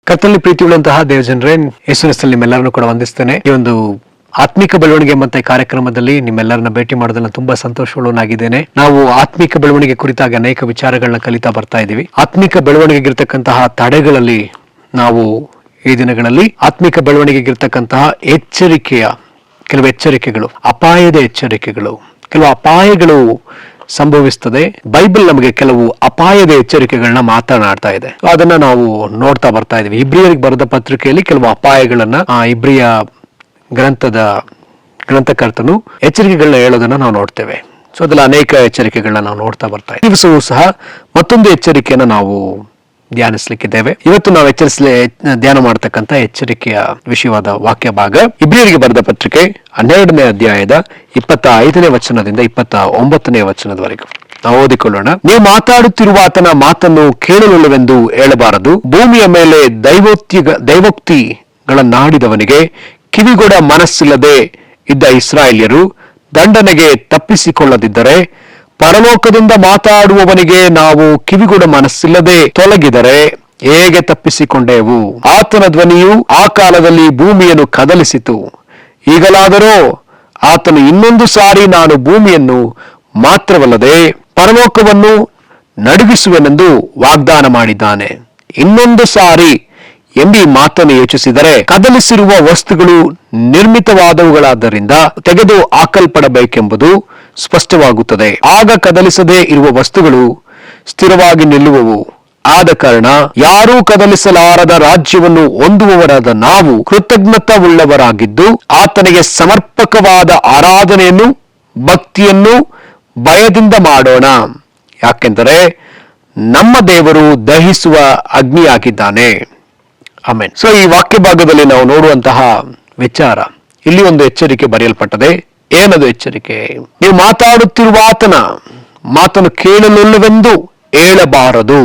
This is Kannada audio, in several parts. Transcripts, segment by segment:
ಕರ್ತನಲ್ಲಿ ಪ್ರೀತಿಯುಳ್ಳಂತಹ ದೇವಜನರೇ, ಯೇಸುವಿನಲ್ಲಿ ನಿಮ್ಮೆಲ್ಲರನ್ನು ಕೂಡ ವಂದಿಸ್ತೇನೆ. ಈ ಒಂದು ಆತ್ಮಿಕ ಬೆಳವಣಿಗೆ ಮತ್ತೆ ಕಾರ್ಯಕ್ರಮದಲ್ಲಿ ನಿಮ್ಮೆಲ್ಲರನ್ನ ಭೇಟಿ ಮಾಡೋದನ್ನ ತುಂಬಾ ಸಂತೋಷವುಳ್ಳನಾಗಿದ್ದೇನೆ. ನಾವು ಆತ್ಮಿಕ ಬೆಳವಣಿಗೆ ಕುರಿತಾಗಿ ಅನೇಕ ವಿಚಾರಗಳನ್ನ ಕಲಿತಾ ಬರ್ತಾ ಇದ್ದೀವಿ. ಆತ್ಮಿಕ ಬೆಳವಣಿಗೆಗಿರ್ತಕ್ಕಂತಹ ತಡೆಗಳಲ್ಲಿ ನಾವು ಈ ದಿನಗಳಲ್ಲಿ ಆತ್ಮಿಕ ಬೆಳವಣಿಗೆಗಿರ್ತಕ್ಕಂತಹ ಎಚ್ಚರಿಕೆಯ ಕೆಲವು ಎಚ್ಚರಿಕೆಗಳು, ಅಪಾಯದ ಎಚ್ಚರಿಕೆಗಳು, ಕೆಲವು ಅಪಾಯಗಳು ಸಂಭವಿಸ್ತದೆ. ಬೈಬಲ್ ನಮಗೆ ಕೆಲವು ಅಪಾಯದ ಎಚ್ಚರಿಕೆಗಳನ್ನ ಮಾತನಾಡ್ತಾ ಇದೆ. ಅದನ್ನ ನಾವು ನೋಡ್ತಾ ಬರ್ತಾ ಇದೀವಿ. ಇಬ್ರಿಯರಿಗೆ ಬರೆದ ಪತ್ರಿಕೆಯಲ್ಲಿ ಕೆಲವು ಅಪಾಯಗಳನ್ನ ಇಬ್ರಿಯ ಗ್ರಂಥಕರ್ತನು ಎಚ್ಚರಿಕೆಗಳನ್ನ ಹೇಳೋದನ್ನ ನಾವು ನೋಡ್ತೇವೆ. ಸೊ ಅದ್ರಲ್ಲಿ ಅನೇಕ ಎಚ್ಚರಿಕೆಗಳನ್ನ ನಾವು ನೋಡ್ತಾ ಬರ್ತಾ ಇದ್ದೀವಿ. ದಿವಸವೂ ಸಹ ಮತ್ತೊಂದು ಎಚ್ಚರಿಕೆಯನ್ನ ನಾವು ಧ್ಯಾನಿಸ್ಲಿಕ್ಕಿದ್ದೇವೆ. ಇವತ್ತು ನಾವು ಧ್ಯಾನ ಮಾಡತಕ್ಕಂತ ಎಚ್ಚರಿಕೆಯ ವಿಷಯವಾದ ವಾಕ್ಯ ಭಾಗ ಇಬ್ರಿಯರಿಗೆ ಬರೆದ ಪತ್ರಿಕೆ 12ನೇ ಅಧ್ಯಾಯದ 25ನೇ ವಚನದಿಂದ 29ನೇ ವಚನದವರೆಗೂ ನಾವು ಓದಿಕೊಳ್ಳೋಣ. ನೀವು ಮಾತಾಡುತ್ತಿರುವ ಆತನ ಮಾತನ್ನು ಕೇಳಲುವೆಂದು ಹೇಳಬಾರದು. ಭೂಮಿಯ ಮೇಲೆ ದೈವೋಕ್ತಿಗಳನ್ನಾಡಿದವನಿಗೆ ಕಿವಿಗೊಡ ಮನಸ್ಸಿಲ್ಲದೆ ಇದ್ದ ಇಸ್ರಾಯೇಲ್ಯರು ದಂಡನೆಗೆ ತಪ್ಪಿಸಿಕೊಳ್ಳದಿದ್ದರೆ, ಪರಲೋಕದಿಂದ ಮಾತಾಡುವವನಿಗೆ ನಾವು ಕಿವಿಗೊಡ ಮನಸ್ಸಿಲ್ಲದೆ ತೊಲಗಿದರೆ ಹೇಗೆ ತಪ್ಪಿಸಿಕೊಂಡೆವು? ಆತನ ಧ್ವನಿಯು ಆ ಕಾಲದಲ್ಲಿ ಭೂಮಿಯನ್ನು ಕದಲಿಸಿತು. ಈಗಲಾದರೂ ಆತನು ಇನ್ನೊಂದು ಸಾರಿ ನಾನು ಭೂಮಿಯನ್ನು ಮಾತ್ರವಲ್ಲದೆ ಪರಲೋಕವನ್ನು ನಡುಗಿಸುವೆನೆಂದು ವಾಗ್ದಾನ ಮಾಡಿದ್ದಾನೆ. ಇನ್ನೊಂದು ಸಾರಿ ಎಂಬ ಮಾತನ್ನು ಯೋಚಿಸಿದರೆ, ಕದಲಿಸಿರುವ ವಸ್ತುಗಳು ನಿರ್ಮಿತವಾದವುಗಳಾದ್ದರಿಂದ ತೆಗೆದು ಹಾಕಲ್ಪಡಬೇಕೆಂಬುದು ಸ್ಪಷ್ಟವಾಗುತ್ತದೆ. ಆಗ ಕದಲಿಸದೇ ಇರುವ ವಸ್ತುಗಳು ಸ್ಥಿರವಾಗಿ ನಿಲ್ಲುವವು. ಆದ ಕಾರಣ ಯಾರೂ ಕದಲಿಸಲಾರದ ರಾಜ್ಯವನ್ನು ಹೊಂದುವವರಾದ ನಾವು ಕೃತಜ್ಞತಾವುಳ್ಳವರಾಗಿದ್ದು ಆತನಿಗೆ ಸಮರ್ಪಕವಾದ ಆರಾಧನೆಯನ್ನು ಭಕ್ತಿಯನ್ನು ಭಯದಿಂದ ಮಾಡೋಣ. ಯಾಕೆಂದರೆ ನಮ್ಮ ದೇವರು ದಹಿಸುವ ಅಗ್ನಿಯಾಗಿದ್ದಾನೆ. ಆಮೆನ್. ಸೊ ಈ ವಾಕ್ಯ ಭಾಗದಲ್ಲಿ ನಾವು ನೋಡುವಂತಹ ವಿಚಾರ, ಇಲ್ಲಿ ಒಂದು ಎಚ್ಚರಿಕೆ ಬರೆಯಲ್ಪಟ್ಟದೆ. ಏನದು ಎಚ್ಚರಿಕೆ? ನೀವು ಮಾತಾಡುತ್ತಿರುವ ಆತನ ಮಾತನ್ನು ಕೇಳಲುವೆಂದು ಹೇಳಬಾರದು.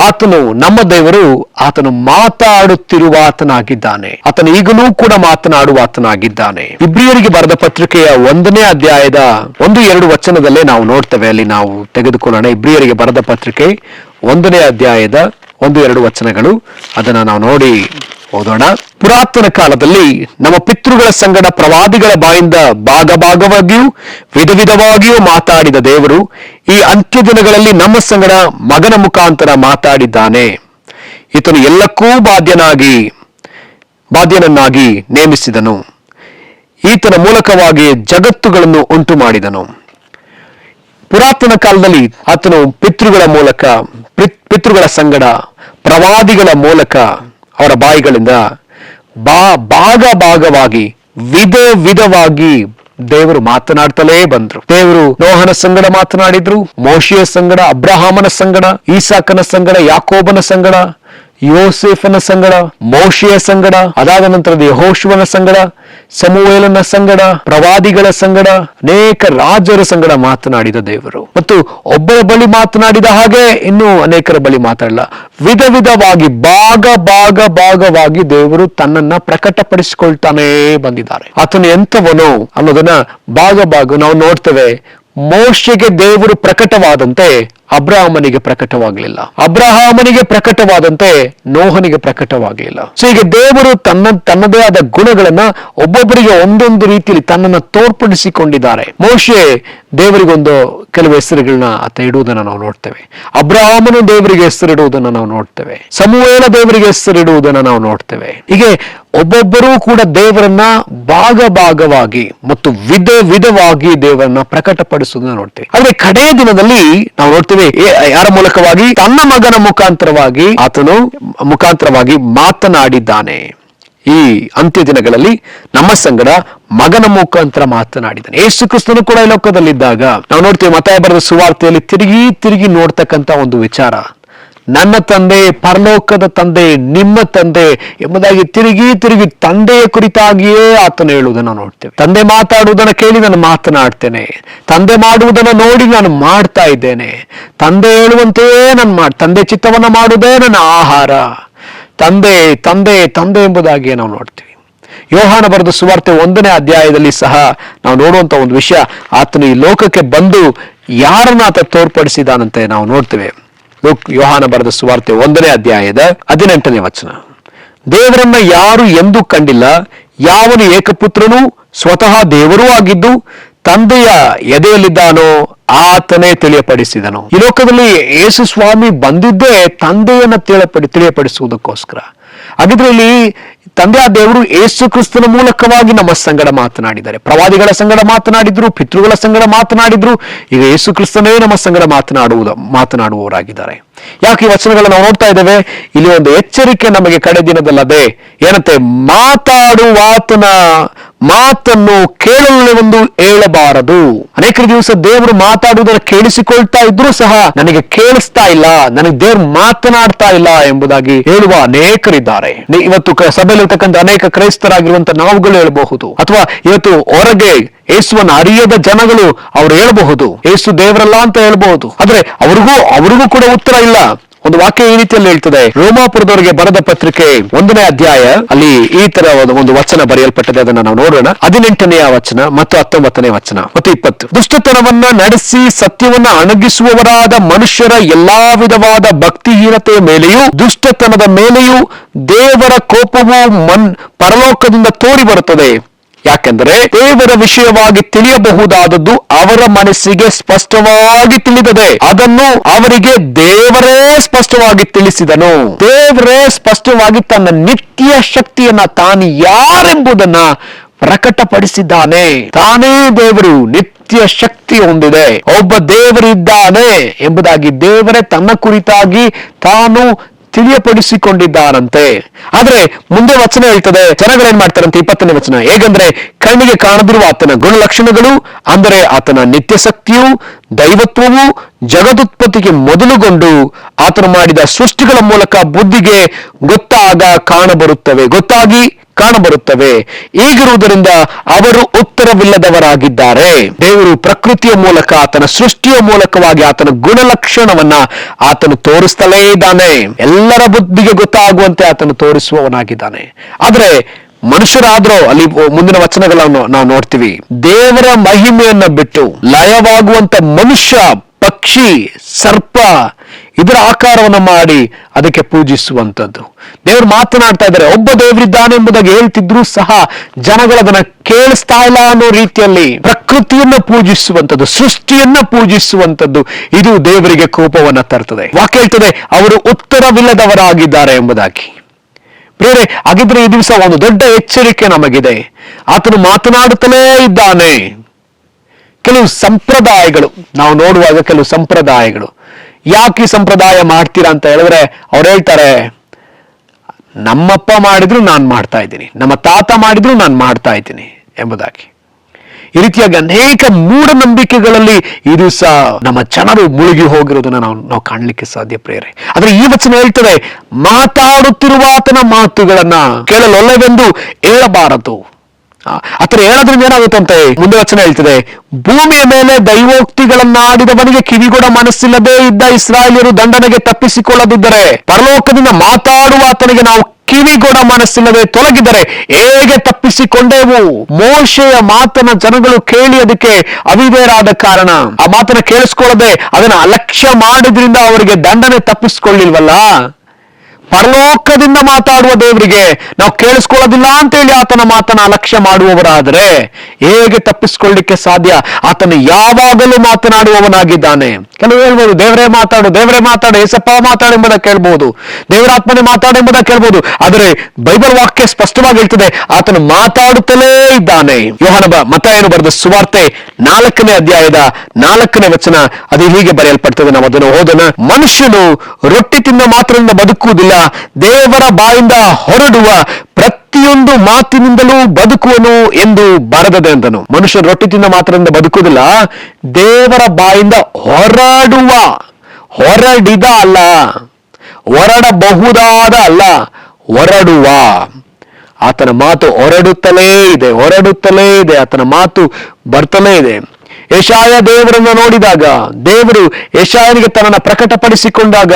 ಆತನು, ನಮ್ಮ ದೇವರು, ಆತನು ಮಾತಾಡುತ್ತಿರುವ ಆತನಾಗಿದ್ದಾನೆ. ಆತನು ಈಗಲೂ ಕೂಡ ಮಾತನಾಡುವ ಆತನಾಗಿದ್ದಾನೆ. ಇಬ್ರಿಯರಿಗೆ ಬರೆದ ಪತ್ರಿಕೆಯ 1ನೇ ಅಧ್ಯಾಯದ 1-2 ವಚನದಲ್ಲೇ ನಾವು ನೋಡ್ತೇವೆ. ಅಲ್ಲಿ ನಾವು ತೆಗೆದುಕೊಳ್ಳೋಣ. ಇಬ್ರಿಯರಿಗೆ ಬರೆದ ಪತ್ರಿಕೆ 1ನೇ ಅಧ್ಯಾಯದ 1-2 ವಚನಗಳು. ಅದನ್ನ ನಾವು ನೋಡಿ ಓದೋಣ. ಪುರಾತನ ಕಾಲದಲ್ಲಿ ನಮ್ಮ ಪಿತೃಗಳ ಸಂಗಡ ಪ್ರವಾದಿಗಳ ಬಾಯಿಂದ ಭಾಗವಾಗಿಯೂ ವಿಧವಾಗಿಯೂ ಮಾತಾಡಿದ ದೇವರು ಈ ಅಂತ್ಯ ದಿನಗಳಲ್ಲಿ ನಮ್ಮ ಸಂಗಡ ಮಗನ ಮುಖಾಂತರ ಮಾತಾಡಿದ್ದಾನೆ. ಈತನು ಎಲ್ಲಕ್ಕೂ ಬಾಧ್ಯನನ್ನಾಗಿ ನೇಮಿಸಿದನು. ಈತನ ಮೂಲಕವಾಗಿ ಜಗತ್ತುಗಳನ್ನು ಉಂಟು ಮಾಡಿದನು. ಪುರಾತನ ಕಾಲದಲ್ಲಿ ಆತನು ಪಿತೃಗಳ ಸಂಗಡ ಪ್ರವಾದಿಗಳ ಮೂಲಕ ಅವರ ಬಾಯಿಗಳಿಂದ ಭಾಗವಾಗಿ ವಿಧವಾಗಿ ದೇವರು ಮಾತನಾಡ್ತಲೇ ಬಂದ್ರು. ದೇವರು ನೋಹನ ಸಂಗಡ ಮಾತನಾಡಿದ್ರು, ಮೋಶೆಯ ಸಂಗಡ, ಅಬ್ರಹಾಮನ ಸಂಗಡ, ಈಸಾಕನ ಸಂಗಡ, ಯಾಕೋಬನ ಸಂಗಡ, ಯೋಸೇಫನ ಸಂಗಡ, ಮೋಶೆಯ ಸಂಗಡ, ಅದಾದ ನಂತರದ ಯೆಹೋಶುವನ ಸಂಗಡ, ಸಮುವೇಲನ ಸಂಗಡ, ಪ್ರವಾದಿಗಳ ಸಂಗಡ, ಅನೇಕ ರಾಜರ ಸಂಗಡ ಮಾತನಾಡಿದ ದೇವರು. ಮತ್ತು ಒಬ್ಬರ ಬಳಿ ಮಾತನಾಡಿದ ಹಾಗೆ ಇನ್ನೂ ಅನೇಕರ ಬಳಿ ಮಾತಾಡಲ್ಲ. ವಿಧವಾಗಿ ಭಾಗವಾಗಿ ದೇವರು ತನ್ನನ್ನ ಪ್ರಕಟಪಡಿಸಿಕೊಳ್ತಾನೇ ಬಂದಿದ್ದಾರೆ. ಆತನು ಎಂಥವನು ಅನ್ನೋದನ್ನ ಭಾಗ ನಾವು ನೋಡ್ತೇವೆ. ಮೋಶೆಗೆ ದೇವರು ಪ್ರಕಟವಾದಂತೆ ಅಬ್ರಹಾಮನಿಗೆ ಪ್ರಕಟವಾಗಲಿಲ್ಲ. ಅಬ್ರಹಾಮನಿಗೆ ಪ್ರಕಟವಾದಂತೆ ನೋಹನಿಗೆ ಪ್ರಕಟವಾಗಲಿಲ್ಲ. ಸೊ ಈಗ ದೇವರು ತನ್ನದೇ ಆದ ಗುಣಗಳನ್ನ ಒಬ್ಬೊಬ್ಬರಿಗೆ ಒಂದೊಂದು ರೀತಿಯಲ್ಲಿ ತನ್ನನ್ನು ತೋರ್ಪಡಿಸಿಕೊಂಡಿದ್ದಾರೆ. ಮೋಶೆ ದೇವರಿಗೊಂದು ಕೆಲವು ಹೆಸರುಗಳನ್ನ ಆತ ಇಡುವುದನ್ನು ನಾವು ನೋಡ್ತೇವೆ. ಅಬ್ರಹಾಮನು ದೇವರಿಗೆ ಹೆಸರಿಡುವುದನ್ನು ನಾವು ನೋಡ್ತೇವೆ. ಸಮುವೇಲ ದೇವರಿಗೆ ಹೆಸರಿಡುವುದನ್ನು ನಾವು ನೋಡ್ತೇವೆ. ಹೀಗೆ ಒಬ್ಬೊಬ್ಬರೂ ಕೂಡ ದೇವರನ್ನ ಭಾಗವಾಗಿ ಮತ್ತು ವಿಧವಾಗಿ ದೇವರನ್ನ ಪ್ರಕಟಪಡಿಸುವುದನ್ನು ನೋಡ್ತೇವೆ. ಆದ್ರೆ ಕಡೆಯ ದಿನದಲ್ಲಿ ನಾವು ನೋಡ್ತೇವೆ, ಯಾರ ಮೂಲಕವಾಗಿ? ತನ್ನ ಮಗನ ಮುಖಾಂತರವಾಗಿ ಮಾತನಾಡಿದ್ದಾನೆ. ಈ ಅಂತ್ಯ ದಿನಗಳಲ್ಲಿ ನಮ್ಮ ಸಂಗಡ ಮಗನ ಮುಖಾಂತರ ಮಾತನಾಡಿದ್ದಾನೆ. ಯೇಸು ಕ್ರಿಸ್ತನು ಕೂಡ ಈ ಲೋಕದಲ್ಲಿದ್ದಾಗ ನಾವು ನೋಡ್ತೇವೆ, ಮತ್ತಾಯ ಬರೆದ ಸುವಾರ್ತೆಯಲ್ಲಿ ತಿರುಗಿ ನೋಡ್ತಕ್ಕಂತ ಒಂದು ವಿಚಾರ, ನನ್ನ ತಂದೆ, ಪರಲೋಕದ ತಂದೆ, ನಿಮ್ಮ ತಂದೆ ಎಂಬುದಾಗಿ ತಿರುಗಿ ತಂದೆಯ ಕುರಿತಾಗಿಯೇ ಆತನು ಹೇಳುವುದನ್ನು ನೋಡ್ತೇವೆ. ತಂದೆ ಮಾತಾಡುವುದನ್ನು ಕೇಳಿ ನಾನು ಮಾತನಾಡ್ತೇನೆ, ತಂದೆ ಮಾಡುವುದನ್ನು ನೋಡಿ ನಾನು ಮಾಡ್ತಾ ಇದ್ದೇನೆ, ತಂದೆ ಹೇಳುವಂತೆಯೇ ತಂದೆ ಚಿತ್ತವನ್ನ ಮಾಡುವುದೇ ನನ್ನ ಆಹಾರ, ತಂದೆ ಎಂಬುದಾಗಿಯೇ ನಾವು ನೋಡ್ತೀವಿ. ಯೋಹಾನ ಬರೆದ ಸುವಾರ್ತೆ 1ನೇ ಅಧ್ಯಾಯದಲ್ಲಿ ಸಹ ನಾವು ನೋಡುವಂತ ಒಂದು ವಿಷಯ, ಆತನು ಈ ಲೋಕಕ್ಕೆ ಬಂದು ಯಾರನ್ನ ಆತ ತೋರ್ಪಡಿಸಿದಾನಂತೆ ನಾವು ನೋಡ್ತೇವೆ. ಯೋಹಾನ ಬರೆದ ಸುವಾರ್ತೆ 1ನೇ ಅಧ್ಯಾಯದ 18ನೇ ವಚನ. ದೇವರನ್ನ ಯಾರು ಎಂದೂ ಕಂಡಿಲ್ಲ, ಯಾವನು ಏಕಪುತ್ರನು ಸ್ವತಃ ದೇವರೂ ಆಗಿದ್ದು ತಂದೆಯ ಎದೆಯಲ್ಲಿದ್ದಾನೋ ಆತನೇ ತಿಳಿಯಪಡಿಸಿದನು. ಈ ಲೋಕದಲ್ಲಿ ಯೇಸು ಸ್ವಾಮಿ ಬಂದಿದ್ದೇ ತಂದೆಯನ್ನ ತಿಳಿಯಪಡಿಸುವುದಕ್ಕೋಸ್ಕರ. ಹಾಗಿದ್ರೆ ಇಲ್ಲಿ ತಂದೆಯ ದೇವರು ಯೇಸು ಕ್ರಿಸ್ತನ ಮೂಲಕವಾಗಿ ನಮ್ಮ ಸಂಗಡ ಮಾತನಾಡಿದ್ದಾರೆ. ಪ್ರವಾದಿಗಳ ಸಂಗಡ ಮಾತನಾಡಿದ್ರು, ಪಿತೃಗಳ ಸಂಗಡ ಮಾತನಾಡಿದ್ರು. ಈಗ ಯೇಸು ಕ್ರಿಸ್ತನೇ ನಮ್ಮ ಸಂಗಡ ಮಾತನಾಡುವವರಾಗಿದ್ದಾರೆ. ಯಾಕೆ ಈ ವಚನಗಳನ್ನು ನಾವು ನೋಡ್ತಾ ಇದ್ದೇವೆ? ಇಲ್ಲಿ ಒಂದು ಎಚ್ಚರಿಕೆ ನಮಗೆ ಕಡೆ ದಿನದಲ್ಲದೆ ಏನಂತೆ, ಮಾತಾಡುವಾತನ ಮಾತನ್ನು ಕೇಳಲು ಹೇಳಬಾರದು. ಅನೇಕ ದಿವಸ ದೇವರು ಮಾತಾಡುವುದನ್ನು ಕೇಳಿಸಿಕೊಳ್ತಾ ಇದ್ರು ಸಹ ನನಗೆ ಕೇಳಿಸ್ತಾ ಇಲ್ಲ, ನನಗೆ ದೇವರು ಮಾತನಾಡ್ತಾ ಇಲ್ಲ ಎಂಬುದಾಗಿ ಹೇಳುವ ಅನೇಕರಿದ್ದಾರೆ. ಇವತ್ತು ಸಭೆಯಲ್ಲಿರ್ತಕ್ಕಂಥ ಅನೇಕ ಕ್ರೈಸ್ತರಾಗಿರುವಂತಹ ನಾವುಗಳು ಹೇಳಬಹುದು, ಅಥವಾ ಇವತ್ತು ಹೊರಗೆ ಯೇಸುವನ್ನು ಅರಿಯದ ಜನಗಳು ಅವರು ಹೇಳಬಹುದು ಯೇಸು ದೇವರಲ್ಲ ಅಂತ ಹೇಳಬಹುದು. ಆದ್ರೆ ಅವರಿಗೂ ಕೂಡ ಉತ್ತರ ಇಲ್ಲ. ಒಂದು ವಾಕ್ಯ ಈ ರೀತಿಯಲ್ಲಿ ಹೇಳ್ತದೆ, ರೋಮಾಪುರದವರಿಗೆ ಬರೆದ ಪತ್ರಿಕೆ 1ನೇ ಅಧ್ಯಾಯ ಅಲ್ಲಿ ಈ ತರ ಒಂದು ವಚನ ಬರೆಯಲ್ಪಟ್ಟದೆ. ಅದನ್ನ ನಾವು ನೋಡೋಣ. 18ನೇ ವಚನ ಮತ್ತು 19ನೇ ವಚನ ಮತ್ತು 20. ದುಷ್ಟತನವನ್ನ ನಡೆಸಿ ಸತ್ಯವನ್ನ ಅಣಗಿಸುವವರಾದ ಮನುಷ್ಯರ ಎಲ್ಲಾ ವಿಧವಾದ ಭಕ್ತಿಹೀನತೆಯ ಮೇಲೆಯೂ ದುಷ್ಟತನದ ಮೇಲೆಯೂ ದೇವರ ಕೋಪವು ಪರಲೋಕದಿಂದ ತೋರಿ ಬರುತ್ತದೆ. ಯಾಕೆಂದರೆ ದೇವರ ವಿಷಯವಾಗಿ ತಿಳಿಯಬಹುದಾದದ್ದು ಅವರ ಮನಸ್ಸಿಗೆ ಸ್ಪಷ್ಟವಾಗಿ ತಿಳಿದದೆ, ಅದನ್ನು ಅವರಿಗೆ ದೇವರೇ ಸ್ಪಷ್ಟವಾಗಿ ತಿಳಿಸಿದನು. ದೇವರೇ ಸ್ಪಷ್ಟವಾಗಿ ತನ್ನ ನಿತ್ಯ ಶಕ್ತಿಯನ್ನ ತಾನು ಯಾರೆಂಬುದನ್ನ ಪ್ರಕಟಪಡಿಸಿದ್ದಾನೆ. ತಾನೇ ದೇವರು ನಿತ್ಯ ಶಕ್ತಿ ಹೊಂದಿದೆ, ಒಬ್ಬ ದೇವರಿದ್ದಾನೆ ಎಂಬುದಾಗಿ ದೇವರೇ ತನ್ನ ಕುರಿತಾಗಿ ತಾನು ತಿಳಿಯಪಡಿಸಿಕೊಂಡಿದ್ದಾರಂತೆ. ಆದ್ರೆ ಮುಂದೆ ವಚನ ಹೇಳ್ತದೆ, ಜನಗಳೇನ್ ಮಾಡ್ತಾರಂತೆ, 20ನೇ ವಚನ, ಹೇಗಂದ್ರೆ ಕಣ್ಣಿಗೆ ಕಾಣದಿರುವ ಆತನ ಗುಣಲಕ್ಷಣಗಳು, ಅಂದರೆ ಆತನ ನಿತ್ಯ ಶಕ್ತಿಯು ದೈವತ್ವವು ಜಗದುತ್ಪತ್ತಿಗೆ ಮೊದಲುಗೊಂಡು ಆತನು ಮಾಡಿದ ಸೃಷ್ಟಿಗಳ ಮೂಲಕ ಬುದ್ಧಿಗೆ ಗೊತ್ತಾಗಿ ಕಾಣಬರುತ್ತವೆ. ಹೀಗಿರುವುದರಿಂದ ಅವರು ಉತ್ತರವಿಲ್ಲದವರಾಗಿದ್ದಾರೆ. ದೇವರು ಪ್ರಕೃತಿಯ ಮೂಲಕ, ಆತನ ಸೃಷ್ಟಿಯ ಮೂಲಕವಾಗಿ ಆತನ ಗುಣಲಕ್ಷಣವನ್ನ ಆತನು ತೋರಿಸ್ತಲೇ ಇದ್ದಾನೆ. ಎಲ್ಲರ ಬುದ್ಧಿಗೆ ಗೊತ್ತಾಗುವಂತೆ ಆತನು ತೋರಿಸುವವನಾಗಿದ್ದಾನೆ. ಆದ್ರೆ ಮನುಷ್ಯರಾದ್ರೂ ಅಲ್ಲಿ ಮುಂದಿನ ವಚನಗಳನ್ನು ನಾವು ನೋಡ್ತೀವಿ, ದೇವರ ಮಹಿಮೆಯನ್ನ ಬಿಟ್ಟು ಲಯವಾಗುವಂತ ಮನುಷ್ಯ, ಪಕ್ಷಿ, ಸರ್ಪ ಇದರ ಆಕಾರವನ್ನು ಮಾಡಿ ಅದಕ್ಕೆ ಪೂಜಿಸುವಂಥದ್ದು. ದೇವರು ಮಾತನಾಡ್ತಾ ಇದ್ದಾರೆ, ಒಬ್ಬ ದೇವರಿದ್ದಾನೆ ಎಂಬುದಾಗಿ ಹೇಳ್ತಿದ್ರು ಸಹ ಜನಗಳದನ್ನ ಕೇಳಿಸ್ತಾ ಇಲ್ಲ ಅನ್ನೋ ರೀತಿಯಲ್ಲಿ ಪ್ರಕೃತಿಯನ್ನ ಪೂಜಿಸುವಂಥದ್ದು, ಸೃಷ್ಟಿಯನ್ನ ಪೂಜಿಸುವಂಥದ್ದು, ಇದು ದೇವರಿಗೆ ಕೋಪವನ್ನ ತರ್ತದೆ. ವಾಕ್ಯ ಹೇಳ್ತದೆ, ಅವರು ಉತ್ತರವಿಲ್ಲದವರಾಗಿದ್ದಾರೆ ಎಂಬುದಾಗಿ. ಪ್ರಿಯರೇ, ಹಾಗಿದ್ರೆ ಈ ದಿವಸ ಒಂದು ದೊಡ್ಡ ಎಚ್ಚರಿಕೆ ನಮಗಿದೆ. ಆತನು ಮಾತನಾಡುತ್ತಲೇ ಇದ್ದಾನೆ. ಕೆಲವು ಸಂಪ್ರದಾಯಗಳು ನಾವು ನೋಡುವಾಗ, ಕೆಲವು ಸಂಪ್ರದಾಯಗಳು, ಯಾಕೆ ಈ ಸಂಪ್ರದಾಯ ಮಾಡ್ತೀರಾ ಅಂತ ಹೇಳಿದ್ರೆ ಅವ್ರು ಹೇಳ್ತಾರೆ, ನಮ್ಮಪ್ಪ ಮಾಡಿದ್ರು ನಾನು ಮಾಡ್ತಾ ಇದ್ದೀನಿ, ನಮ್ಮ ತಾತ ಮಾಡಿದ್ರು ನಾನು ಮಾಡ್ತಾ ಇದ್ದೀನಿ ಎಂಬುದಾಗಿ. ಈ ರೀತಿಯಾಗಿ ಅನೇಕ ಮೂಢನಂಬಿಕೆಗಳಲ್ಲಿ ಈ ದಿವಸ ನಮ್ಮ ಜನರು ಮುಳುಗಿ ಹೋಗಿರೋದನ್ನ ನಾವು ಕಾಣಲಿಕ್ಕೆ ಸಾಧ್ಯ ಪ್ರಿಯರೇ. ಆದ್ರೆ ಈ ವಚನ ಹೇಳ್ತದೆ, ಮಾತಾಡುತ್ತಿರುವ ಆತನ ಮಾತುಗಳನ್ನ ಕೇಳಲೊಲ್ಲವೆಂದು ಹೇಳಬಾರದು. ಆತರ ಹೇಳೋದ್ರಿಂದ ಏನಾಗುತ್ತಂತೆ, ಮುಂದೆ ವಚನ ಹೇಳ್ತದೆ, ಭೂಮಿಯ ಮೇಲೆ ದೈವೋಕ್ತಿಗಳನ್ನಾಡಿದವನಿಗೆ ಕಿವಿಗೊಡ ಮನಸ್ಸಿಲ್ಲದೆ ಇದ್ದ ಇಸ್ರಾಯೇಲ್ಯರು ದಂಡನೆಗೆ ತಪ್ಪಿಸಿಕೊಳ್ಳದಿದ್ದರೆ, ಪರಲೋಕದಿಂದ ಮಾತಾಡುವ ಆತನಿಗೆ ನಾವು ಕಿವಿಗೊಡ ಮನಸ್ಸಿಲ್ಲದೆ ತೊಲಗಿದರೆ ಹೇಗೆ ತಪ್ಪಿಸಿಕೊಂಡೆವು? ಮೋಶೆಯ ಮಾತನ್ನ ಜನಗಳು ಕೇಳಿ ಅದಕ್ಕೆ ಅವಿಧೇಯರಾದ ಕಾರಣ, ಆ ಮಾತನ್ನ ಕೇಳಿಸ್ಕೊಳ್ಳದೆ ಅದನ್ನ ಅಲಕ್ಷ್ಯ ಮಾಡಿದ್ರಿಂದ ಅವರಿಗೆ ದಂಡನೆ ತಪ್ಪಿಸಿಕೊಳ್ಳಿಲ್ವಲ್ಲ. ಪರಲೋಕದಿಂದ ಮಾತಾಡುವ ದೇವರಿಗೆ ನಾವು ಕೇಳಿಸ್ಕೊಳ್ಳೋದಿಲ್ಲ ಅಂತೇಳಿ ಆತನ ಮಾತನ್ನ ಅಲಕ್ಷ್ಯ ಮಾಡುವವರಾದರೆ ಹೇಗೆ ತಪ್ಪಿಸ್ಕೊಳ್ಳಿಕ್ಕೆ ಸಾಧ್ಯ? ಆತನು ಯಾವಾಗಲೂ ಮಾತನಾಡುವವನಾಗಿದ್ದಾನೆ. ಕೆಲವು ಹೇಳ್ಬೋದು, ದೇವರೇ ಮಾತಾಡು, ಏಸಪ್ಪ ಮಾತಾಡು ಎಂಬುದಾಗಿ ಕೇಳ್ಬಹುದು, ದೇವರಾತ್ಮನೆ ಮಾತಾಡು ಎಂಬುದಾಗಿ ಕೇಳ್ಬಹುದು. ಆದರೆ ಬೈಬಲ್ ವಾಕ್ಯ ಸ್ಪಷ್ಟವಾಗಿ ಹೇಳ್ತದೆ, ಆತನು ಮಾತಾಡುತ್ತಲೇ ಇದ್ದಾನೆ. ಮತ್ತಾಯನು ಬರೆದ ಸುವಾರ್ತೆ 4ನೇ ಅಧ್ಯಾಯದ 4ನೇ ವಚನ, ಅದು ಹೀಗೆ ಬರೆಯಲ್ಪಡ್ತದೆ. ನಾವು ಅದನ್ನು ಓದೋಣ. ಮನುಷ್ಯನು ರೊಟ್ಟಿ ತಿಂದ ಮಾತ್ರದಿಂದ ಬದುಕುವುದಿಲ್ಲ, ದೇವರ ಬಾಯಿಂದ ಹೊರಡುವ ಪ್ರತಿಯೊಂದು ಮಾತಿನಿಂದಲೂ ಬದುಕುವನು ಎಂದು ಬರೆದದೆ ಅಂದನು. ಮನುಷ್ಯರು ರೊಟ್ಟಿ ತಿಂದ ಮಾತ್ರದಿಂದ ಬದುಕುವುದಿಲ್ಲ, ದೇವರ ಬಾಯಿಂದ ಹೊರಡಿದ ಅಲ್ಲ, ಹೊರಡಬಹುದಾದ ಅಲ್ಲ, ಹೊರಡುವ. ಆತನ ಮಾತು ಹೊರಡುತ್ತಲೇ ಇದೆ, ಆತನ ಮಾತು ಬರ್ತಲೇ ಇದೆ. ಯೆಶಾಯ ದೇವರನ್ನು ನೋಡಿದಾಗ, ದೇವರು ಯೆಶಾಯನಿಗೆ ತನ್ನನ್ನು ಪ್ರಕಟಪಡಿಸಿಕೊಂಡಾಗ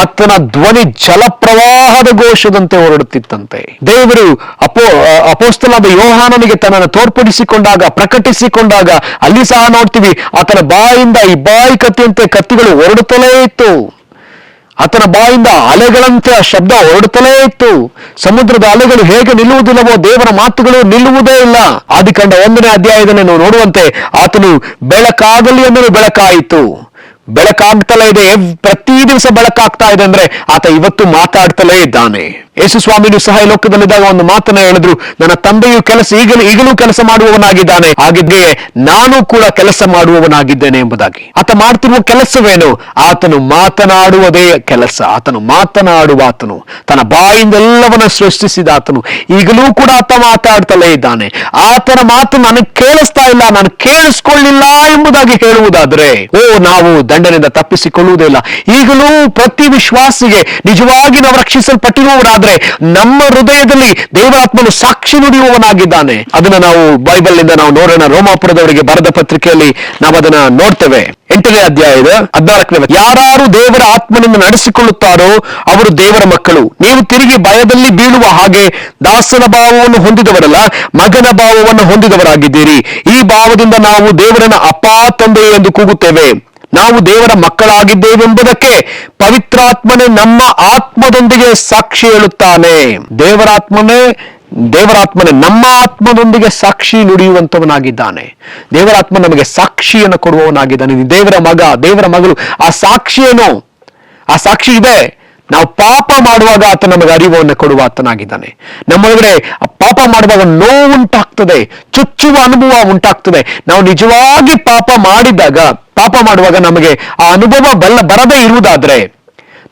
ಆತನ ಧ್ವನಿ ಜಲಪ್ರವಾಹದ ಘೋಷದಂತೆ ಹೊರಡುತ್ತಿತ್ತಂತೆ. ದೇವರು ಅಪೊಸ್ತಲನಾದ ಯೋಹಾನನಿಗೆ ತನ್ನನ್ನು ತೋರ್ಪಡಿಸಿಕೊಂಡಾಗ, ಪ್ರಕಟಿಸಿಕೊಂಡಾಗ ಅಲ್ಲಿ ಸಹ ನೋಡ್ತೀವಿ ಆತನ ಬಾಯಿಂದ ಈ ಬಾಯಿ ಕತ್ತಿಯಂತೆ ಕತ್ತಿಗಳು ಹೊರಡುತ್ತಲೇ ಇತ್ತು. ಆತನ ಬಾಯಿಂದ ಅಲೆಗಳಂತೆ ಆ ಶಬ್ದ ಹೊರಡುತ್ತಲೇ ಇತ್ತು. ಸಮುದ್ರದ ಅಲೆಗಳು ಹೇಗೆ ನಿಲ್ಲುವುದಿಲ್ಲವೋ ದೇವರ ಮಾತುಗಳು ನಿಲ್ಲುವುದೇ ಇಲ್ಲ. ಆದಿಕಾಂಡ 1ನೇ ಅಧ್ಯಾಯದಲ್ಲಿ ನಾವು ನೋಡುವಂತೆ ಆತನು ಬೆಳಕಾಗಲಿ ಅನ್ನಲು ಬೆಳಕಾಯಿತು. ಬೆಳಕಾಗ್ತಲೇ ಇದೆ, ಪ್ರತಿ ದಿವಸ ಬೆಳಕಾಗ್ತಾ ಇದೆ ಅಂದ್ರೆ ಆತ ಇವತ್ತು ಮಾತಾಡ್ತಲೇ ಇದ್ದಾನೆ. ಯೇಸು ಸ್ವಾಮಿಯು ಸಹ ಈ ಲೋಕದಲ್ಲಿದ್ದಾಗ ಒಂದು ಮಾತನ್ನ ಹೇಳಿದ್ರು, ನನ್ನ ತಂದೆಯು ಈಗಲೂ ಕೆಲಸ ಮಾಡುವವನಾಗಿದ್ದಾನೆ, ಹಾಗಿದ್ರೆ ನಾನು ಕೂಡ ಕೆಲಸ ಮಾಡುವವನಾಗಿದ್ದೇನೆ ಎಂಬುದಾಗಿ. ಆತ ಮಾಡ್ತಿರುವ ಕೆಲಸವೇನು? ಆತನು ಮಾತನಾಡುವುದೇ ಕೆಲಸ. ಆತನು ಮಾತನಾಡುವ ಆತನು, ತನ್ನ ಬಾಯಿಂದೆಲ್ಲವನ್ನ ಸೃಷ್ಟಿಸಿದ ಆತನು ಈಗಲೂ ಕೂಡ ಆತ ಮಾತಾಡ್ತಲೇ ಇದ್ದಾನೆ. ಆತನ ಮಾತು ನನಗೆ ಕೇಳಿಸ್ತಾ ಇಲ್ಲ, ನಾನು ಕೇಳಿಸ್ಕೊಳ್ಳಿಲ್ಲ ಎಂಬುದಾಗಿ ಹೇಳುವುದಾದ್ರೆ ನಾವು ದಂಡನೆಯಿಂದ ತಪ್ಪಿಸಿಕೊಳ್ಳುವುದಿಲ್ಲ. ಈಗಲೂ ಪ್ರತಿ ವಿಶ್ವಾಸಿಗೆ ನಿಜವಾಗಿ ನಾವು ರಕ್ಷಿಸಲ್ಪಟ್ಟಿರುವವರಾದ್ರೆ ನಮ್ಮ ಹೃದಯದಲ್ಲಿ ದೇವರಾತ್ಮನು ಸಾಕ್ಷಿ ನುಡಿಯುವವನಾಗಿದ್ದಾನೆ. ಅದನ್ನ ನಾವು ಬೈಬಲ್ ನಿಂದ ನಾವು ನೋಡೋಣ. ರೋಮಾಪುರದವರಿಗೆ ಬರೆದ ಪತ್ರಿಕೆಯಲ್ಲಿ ನಾವು ಅದನ್ನ ನೋಡ್ತೇವೆ. 8ನೇ ಅಧ್ಯಾಯದ 14ನೇ, ಯಾರು ದೇವರ ಆತ್ಮನಿಂದ ನಡೆಸಿಕೊಳ್ಳುತ್ತಾರೋ ಅವರು ದೇವರ ಮಕ್ಕಳು. ನೀವು ತಿರುಗಿ ಭಯದಲ್ಲಿ ಬೀಳುವ ಹಾಗೆ ದಾಸನ ಭಾವವನ್ನು ಹೊಂದಿದವರಲ್ಲ, ಮಗನ ಭಾವವನ್ನು ಹೊಂದಿದವರಾಗಿದ್ದೀರಿ. ಈ ಭಾವದಿಂದ ನಾವು ದೇವರನ್ನ ಅಪ್ಪಾ ತಂದೆ ಎಂದು ಕೂಗುತ್ತೇವೆ. ನಾವು ದೇವರ ಮಕ್ಕಳಾಗಿದ್ದೇವೆಂಬುದಕ್ಕೆ ಪವಿತ್ರಾತ್ಮನೇ ನಮ್ಮ ಆತ್ಮದೊಂದಿಗೆ ಸಾಕ್ಷಿ ಹೇಳುತ್ತಾನೆ. ದೇವರಾತ್ಮನೇ ನಮ್ಮ ಆತ್ಮದೊಂದಿಗೆ ಸಾಕ್ಷಿ ನುಡಿಯುವಂತವನಾಗಿದ್ದಾನೆ. ದೇವರಾತ್ಮ ನಮಗೆ ಸಾಕ್ಷಿಯನ್ನು ಕೊಡುವವನಾಗಿದ್ದಾನೆ. ದೇವರ ಮಗ, ದೇವರ ಮಗಳು, ಆ ಸಾಕ್ಷಿಯೇನು? ಆ ಸಾಕ್ಷಿ ಇದೆ. ನಾವು ಪಾಪ ಮಾಡುವಾಗ ಆತ ನಮಗೆ ಅರಿವನ್ನು ಕೊಡುವ ಆತನಾಗಿದ್ದಾನೆ. ನಮ್ಮೊಳಗಡೆ ಪಾಪ ಮಾಡುವಾಗ ನೋವುಂಟಾಗ್ತದೆ, ಚುಚ್ಚುವ ಅನುಭವ ಉಂಟಾಗ್ತದೆ. ನಾವು ನಿಜವಾಗಿ ಪಾಪ ಮಾಡುವಾಗ ನಮಗೆ ಆ ಅನುಭವ ಬರದೇ ಇರುವುದಾದ್ರೆ,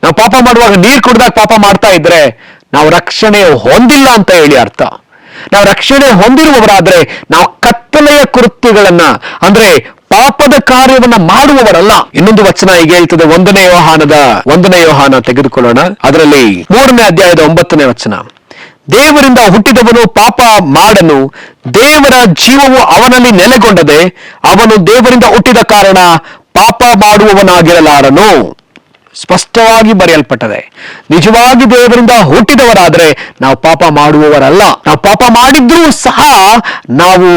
ನಾವು ಪಾಪ ಮಾಡುವಾಗ ನೀರು ಕುಡಿದಾಗ ಪಾಪ ಮಾಡ್ತಾ ಇದ್ರೆ ನಾವು ರಕ್ಷಣೆ ಹೊಂದಿಲ್ಲ ಅಂತ ಹೇಳಿ ಅರ್ಥ. ನಾವು ರಕ್ಷಣೆ ಹೊಂದಿರುವವರಾದ್ರೆ ನಾವು ಕತ್ತಲೆಯ ಕೃತ್ಯಗಳನ್ನ ಅಂದ್ರೆ ಪಾಪದ ಕಾರ್ಯವನ್ನ ಮಾಡುವವರಲ್ಲ. ಇನ್ನೊಂದು ವಚನ ಹೀಗೆ ಹೇಳ್ತದೆ, 1ನೇ ಯೋಹಾನ ತೆಗೆದುಕೊಳ್ಳೋಣ. ಅದರಲ್ಲಿ 3ನೇ ಅಧ್ಯಾಯದ 9ನೇ ವಚನ, ದೇವರಿಂದ ಹುಟ್ಟಿದವನು ಪಾಪ ಮಾಡನು, ದೇವರ ಜೀವವು ಅವನಲ್ಲಿ ನೆಲೆಗೊಂಡದೆ, ಅವನು ದೇವರಿಂದ ಹುಟ್ಟಿದ ಕಾರಣ ಪಾಪ ಮಾಡುವವನಾಗಿರಲಾರನು. ಸ್ಪಷ್ಟವಾಗಿ ಬರೆಯಲ್ಪಟ್ಟದೆ. ನಿಜವಾಗಿ ದೇವರಿಂದ ಹುಟ್ಟಿದವರಾದ್ರೆ ನಾವು ಪಾಪ ಮಾಡುವವರಲ್ಲ. ನಾವು ಪಾಪ ಮಾಡಿದ್ರೂ ಸಹ ನಾವು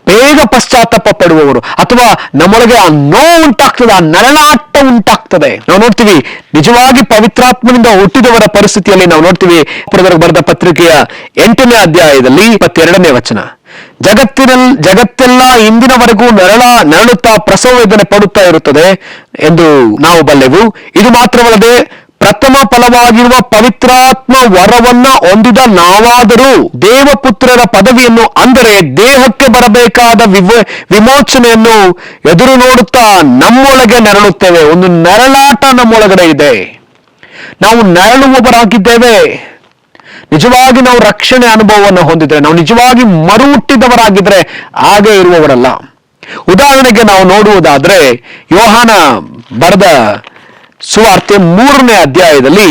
ಬೇಗ ಪಶ್ಚಾತ್ತಾಪ ಪಡುವವರು, ಅಥವಾ ನಮ್ಮೊಳಗೆ ಆ ನೋವು ಉಂಟಾಗ್ತದೆ, ಆ ನರಳಾಟ ಉಂಟಾಗ್ತದೆ. ನಾವು ನೋಡ್ತೀವಿ ನಿಜವಾಗಿ ಪವಿತ್ರಾತ್ಮನಿಂದ ಹುಟ್ಟಿದವರ ಪರಿಸ್ಥಿತಿಯಲ್ಲಿ ನಾವು ನೋಡ್ತೀವಿ. ಬರೆದ ಪತ್ರಿಕೆಯ 8ನೇ ಅಧ್ಯಾಯದಲ್ಲಿ 22ನೇ ವಚನ, ಜಗತ್ತೆಲ್ಲ ಇಂದಿನವರೆಗೂ ನರಳುತ್ತಾ ಪ್ರಸವ ವೇದನೆ ಪಡುತ್ತಾ ಇರುತ್ತದೆ ಎಂದು ನಾವು ಬಲ್ಲೆವು. ಇದು ಮಾತ್ರವಲ್ಲದೆ ಪ್ರಥಮ ಫಲವಾಗಿರುವ ಪವಿತ್ರಾತ್ಮ ವರವನ್ನ ಹೊಂದಿದ ನಾವಾದರೂ ದೇವಪುತ್ರರ ಪದವಿಯನ್ನು, ಅಂದರೆ ದೇಹಕ್ಕೆ ಬರಬೇಕಾದ ವಿಮೋಚನೆಯನ್ನು ಎದುರು ನೋಡುತ್ತಾ ನಮ್ಮೊಳಗೆ ನರಳುತ್ತೇವೆ. ಒಂದು ನರಳಾಟ ನಮ್ಮೊಳಗಡೆ ಇದೆ. ನಾವು ನರಳುವವರಾಗಿದ್ದೇವೆ. ನಿಜವಾಗಿ ನಾವು ರಕ್ಷಣೆ ಅನುಭವವನ್ನು ಹೊಂದಿದ್ರೆ, ನಾವು ನಿಜವಾಗಿ ಮರು ಹುಟ್ಟಿದವರಾಗಿದ್ರೆ ಹಾಗೆ ಇರುವವರಲ್ಲ. ಉದಾಹರಣೆಗೆ ನಾವು ನೋಡುವುದಾದ್ರೆ ಯೋಹಾನ ಬರೆದ ಸುವಾರ್ತೆ 3ನೇ ಅಧ್ಯಾಯದಲ್ಲಿ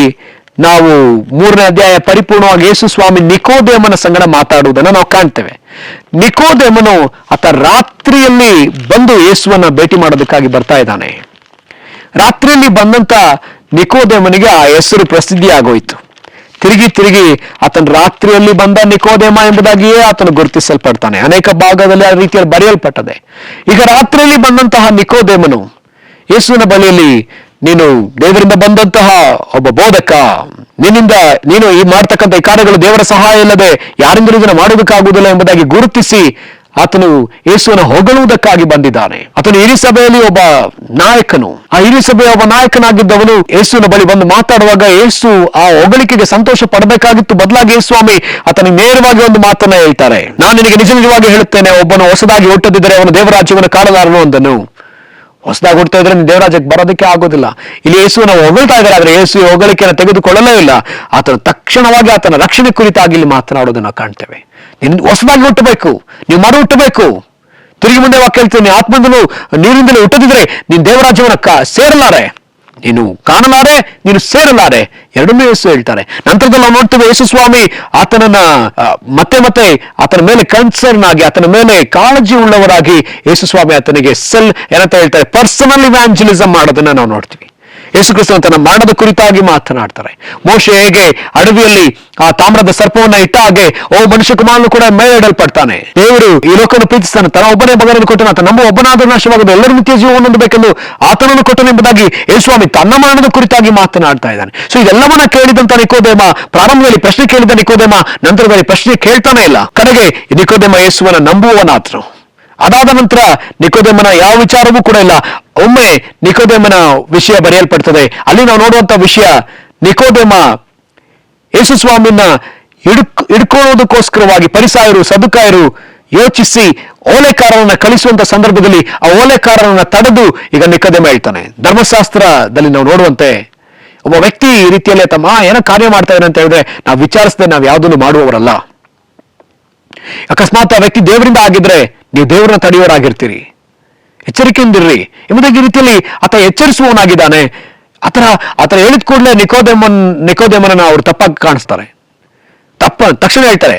ನಾವು 3ನೇ ಅಧ್ಯಾಯ ಪರಿಪೂರ್ಣವಾಗಿ ಯೇಸು ಸ್ವಾಮಿ ನಿಕೋದೇಮನ ಸಂಗಡ ಮಾತಾಡುವುದನ್ನು ನಾವು ಕಾಣ್ತೇವೆ. ನಿಕೋದೇಮನು ಆತ ರಾತ್ರಿಯಲ್ಲಿ ಬಂದು ಯೇಸುವನ್ನ ಭೇಟಿ ಮಾಡೋದಕ್ಕಾಗಿ ಬರ್ತಾ ಇದ್ದಾನೆ. ರಾತ್ರಿಯಲ್ಲಿ ಬಂದಂತ ನಿಕೋದೇಮನಿಗೆ ಆ ಹೆಸರು ಪ್ರಸಿದ್ಧಿ ಆಗೋಯ್ತು. ತಿರುಗಿ ಆತನ ರಾತ್ರಿಯಲ್ಲಿ ಬಂದ ನಿಕೋದೇಮ ಎಂಬುದಾಗಿಯೇ ಆತನು ಗುರುತಿಸಲ್ಪಡ್ತಾನೆ. ಅನೇಕ ಭಾಗದಲ್ಲಿ ಆ ರೀತಿಯಲ್ಲಿ ಬರೆಯಲ್ಪಟ್ಟದೆ. ಈಗ ರಾತ್ರಿಯಲ್ಲಿ ಬಂದಂತಹ ನಿಕೋದೇಮನು ಯೇಸುವಿನ ಬಳಿಯಲ್ಲಿ, ನೀನು ದೇವರಿಂದ ಬಂದಂತಹ ಒಬ್ಬ ಬೋಧಕ, ನೀನು ಈ ಮಾಡ್ತಕ್ಕಂಥ ಈ ಕಾರ್ಯಗಳು ದೇವರ ಸಹಾಯ ಇಲ್ಲದೆ ಯಾರಿಂದಲೂ ಇದನ್ನು ಮಾಡೋದಕ್ಕಾಗುವುದಿಲ್ಲ ಎಂಬುದಾಗಿ ಗುರುತಿಸಿ ಆತನು ಯೇಸುವನ್ನು ಹೊಗಳುವುದಕ್ಕಾಗಿ ಬಂದಿದ್ದಾನೆ. ಆತನು ಹಿರಿ ಸಭೆಯಲ್ಲಿ ಒಬ್ಬ ನಾಯಕನು. ಆ ಹಿರಿ ಸಭೆಯ ಒಬ್ಬ ನಾಯಕನಾಗಿದ್ದವನು ಯೇಸುವಿನ ಬಳಿ ಬಂದು ಮಾತಾಡುವಾಗ ಯೇಸು ಆ ಹೊಗಳಿಕೆಗೆ ಸಂತೋಷ ಪಡಬೇಕಾಗಿತ್ತು. ಬದಲಾಗಿ ಯೇಸು ಸ್ವಾಮಿ ಆತನಿಗೆ ನೇರವಾಗಿ ಒಂದು ಮಾತನ್ನ ಹೇಳ್ತಾರೆ, ನಾನು ನಿನಗೆ ನಿಜವಾಗಿ ಹೇಳುತ್ತೇನೆ, ಒಬ್ಬನು ಹೊಸದಾಗಿ ಹುಟ್ಟದಿದ್ದರೆ ಅವನು ದೇವರಾಜ್ಯವನ್ನು ಕಾಣಲಾರನು ಅಂದನು. ಹೊಸದಾಗಿ ಹುಡ್ತಾ ಇದ್ರೆ ನೀವು ದೇವರಾಜ್ಯಕ್ಕೆ ಬರೋದಕ್ಕೆ ಆಗೋದಿಲ್ಲ. ಇಲ್ಲಿ ಯೇಸುವನ್ನು ಹೊಗಳ್ತಾ ಇದ್ದಾರೆ, ಆದ್ರೆ ಯೇಸು ಹೊಗಳಿಕೆಯನ್ನು ತೆಗೆದುಕೊಳ್ಳಲೇ ಇಲ್ಲ. ಆತನು ತಕ್ಷಣವಾಗಿ ಆತನ ರಕ್ಷಣೆ ಕುರಿತಾಗಿ ಇಲ್ಲಿ ಮಾತನಾಡೋದನ್ನ ಕಾಣ್ತೇವೆ. ನೀನು ಹೊಸದಾಗಿ ಹುಟ್ಟಬೇಕು, ನೀವು ಮರು ಹುಟ್ಟಬೇಕು. ತಿರುಗಿ ಮುಂದೆ ವಾಕ್ಯ ಹೇಳ್ತೀನಿ, ಆತ್ಮದಿಂದಲೂ ನೀರಿಂದಲೂ ಹುಟ್ಟದಿದ್ರೆ ನೀನು ದೇವರಾಜ್ಯವನ್ನ ಸೇರಲಾರೆ. ನೀನು ಕಾಣಲಾರೆ, ನೀನು ಸೇರಲಾರೆ, ಎರಡನ್ನೂ ಯೇಸು ಹೇಳ್ತಾರೆ. ನಂತರದಲ್ಲಿ ನಾವು ನೋಡ್ತೇವೆ ಯೇಸು ಸ್ವಾಮಿ ಆತನನ್ನ ಮತ್ತೆ ಮತ್ತೆ ಆತನ ಮೇಲೆ ಕನ್ಸರ್ನ್ ಆಗಿ, ಆತನ ಮೇಲೆ ಕಾಳಜಿ ಉಳ್ಳವರಾಗಿ ಯೇಸು ಸ್ವಾಮಿ ಆತನಿಗೆ ಏನಂತ ಹೇಳ್ತಾರೆ, ಪರ್ಸನಲ್ ಇವ್ಯಾಂಜಲಿಸಮ್ ಮಾಡೋದನ್ನ ನಾವು ನೋಡ್ತೀವಿ. ಯೇಸು ಕ್ರಿಸ್ತನ ತನ್ನ ಮರಣದ ಕುರಿತಾಗಿ ಮಾತನಾಡ್ತಾರೆ. ಮೋಶೆ ಹೇಗೆ ಅಡವಿಯಲ್ಲಿ ಆ ತಾಮ್ರದ ಸರ್ಪವನ್ನ ಇಟ್ಟ ಹಾಗೆ ಮನುಷ್ಯ ಕುಮಾರನು ಕೂಡ ಮೇಲಿಡಲ್ಪಡ್ತಾನೆ. ದೇವರು ಈ ಲೋಕವನ್ನು ಪ್ರೀತಿಸ್ತಾನೆ, ತನ್ನ ಒಬ್ಬನೇ ಮಗನನ್ನು ಕೊಟ್ಟನು, ಆತ ನಮ್ಮ ಒಬ್ಬನಾದ ನಾಶವಾಗದು ಎಲ್ಲರೂ ನಿತ್ಯ ಜೀವವನ್ನು ಹೊಂದಬೇಕೆಂದು ಆತನನ್ನು ಕೊಟ್ಟನು ಎಂಬುದಾಗಿ ಯೇಸು ಸ್ವಾಮಿ ತನ್ನ ಮರಣದ ಕುರಿತಾಗಿ ಮಾತನಾಡ್ತಾ ಇದ್ದಾನೆ. ಸೊ ಇದೆಲ್ಲವನ್ನ ಕೇಳಿದಂತ ನಿಕೋದೇಮ, ಪ್ರಾರಂಭದಲ್ಲಿ ಪ್ರಶ್ನೆ ಕೇಳಿದ ನಿಕೋದೇಮ ನಂತರದಲ್ಲಿ ಪ್ರಶ್ನೆ ಕೇಳ್ತಾನೆ ಇಲ್ಲ. ಕಡೆಗೆ ನಿಕೋದೇಮ ಯೇಸುವನ್ನ ನಂಬುವನಾತನು. ಅದಾದ ನಂತರ ನಿಕೋದೇಮನ ಯಾವ ವಿಚಾರವೂ ಕೂಡ ಇಲ್ಲ. ಒಮ್ಮೆ ನಿಕೋದೇಮನ ವಿಷಯ ಬರೆಯಲ್ಪಡ್ತದೆ. ಅಲ್ಲಿ ನಾವು ನೋಡುವಂತ ವಿಷಯ, ನಿಕೋದೇಮ ಯೇಸು ಸ್ವಾಮಿಯನ್ನ ಹಿಡ್ಕೊಳ್ಳೋದಕ್ಕೋಸ್ಕರವಾಗಿ ಫರಿಸಾಯರು ಸದುಕಾಯರು ಯೋಚಿಸಿ ಓಲೆಕಾರರನ್ನ ಕಳಿಸುವಂತ ಸಂದರ್ಭದಲ್ಲಿ ಆ ಓಲೆಕಾರರನ್ನ ತಡೆದು ಈಗ ನಿಕೋದೇಮ ಹೇಳ್ತಾನೆ. ಧರ್ಮಶಾಸ್ತ್ರದಲ್ಲಿ ನಾವು ನೋಡುವಂತೆ ಒಬ್ಬ ವ್ಯಕ್ತಿ ಈ ರೀತಿಯಲ್ಲಿ ಏನೋ ಕಾರ್ಯ ಮಾಡ್ತಾ ಇದ್ದಾನೆ ಅಂತ ಹೇಳಿದ್ರೆ ನಾವು ವಿಚಾರಿಸದೆ ನಾವು ಯಾವುದನ್ನು ಮಾಡುವವರಲ್ಲ. ಅಕಸ್ಮಾತ್ ಆ ವ್ಯಕ್ತಿ ದೇವರಿಂದ ಆಗಿದ್ರೆ ನೀವು ದೇವರನ್ನ ತಡೆಯೋರಾಗಿರ್ತೀರಿ. ಎಚ್ಚರಿಕೆಯಿಂದಿರ್ರಿ ಎಂಬುದಾಗಿ ಈ ರೀತಿಯಲ್ಲಿ ಆತ ಎಚ್ಚರಿಸುವವನಾಗಿದ್ದಾನೆ. ಆತರ ಹೇಳಿದ ಕೂಡಲೇ ನಿಕೋದೇಮನನ್ನ ಅವ್ರು ತಪ್ಪಾಗಿ ಕಾಣಿಸ್ತಾರೆ. ತಕ್ಷಣ ಹೇಳ್ತಾರೆ,